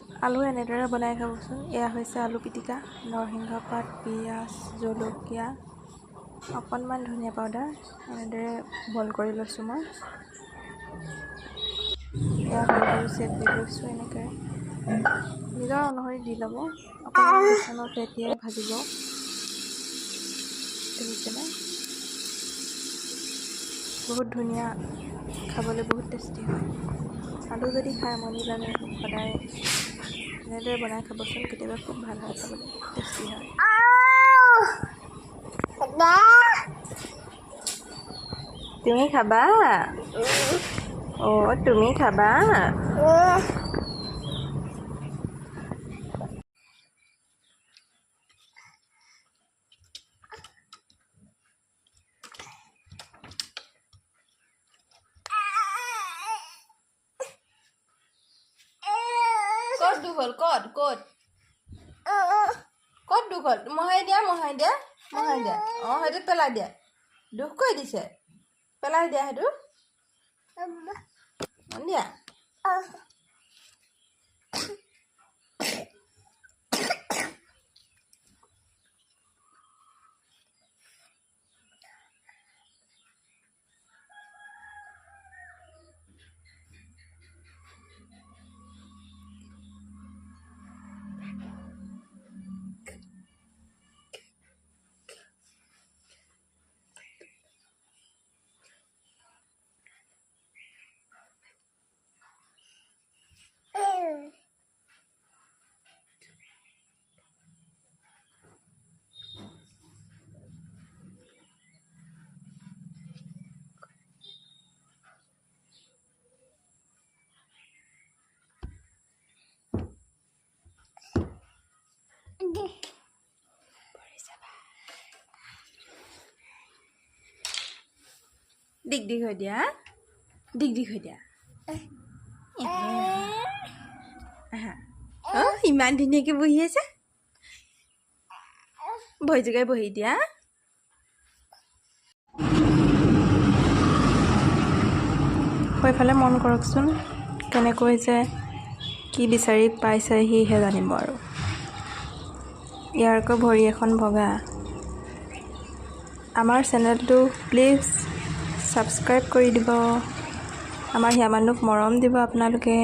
আলু এনেদৰে বনাই খাবচোন। এয়া হৈছে আলু পিটিকা, নৰসিংহ পাত, পিঁয়াজ, জলকীয়া, অকণমান ধনিয়া পাউডাৰ এনেদৰে বইল কৰি লৈছোঁ মই। এয়া সৰু সৰু চেপি লৈছোঁ এনেকৈ। নিজৰ অনুসৰি দি ল'ব। অকণমান বেচনত তেতিয়াই ভাজিব। দেখিছেনে? বহুত ধুনীয়া, খাবলৈ বহুত টেষ্টি হয়। আলু যদি খাই আমনি লাগে সদায় এনেদৰে বনাই খাবচোন। কেতিয়াবা খুব ভাল হয়, খাবলৈ টেষ্টি হয়। তুমি খাবা? অ' তুমি খাবা? ক'ত দুখ হ'ল? ক'ত দুখ হ'ল? মহাই দিয়া। অঁ সেইটো পেলাই দিয়া। দুখ কৰি দিছে, পেলাই দিয়া সেইটো দিয়া। দিগ হৈ দিয়া, হৈ দিয়া। অঁ ইমান ধুনীয়াকৈ বহি আছে। ভৰি জগাই বহি দিয়া। সেইফালে মন কৰকচোন, কেনেকৈ যে কি বিচাৰি পাইছে সিহে জানিব আৰু। ইয়াৰ আকৌ ভৰি এখন ভগা। আমাৰ চেনেলটো প্লিজ ছাবস্ক্ৰাইব কৰি দিব। আমাৰ হিয়ামানুক মৰম দিব আপোনালোকে।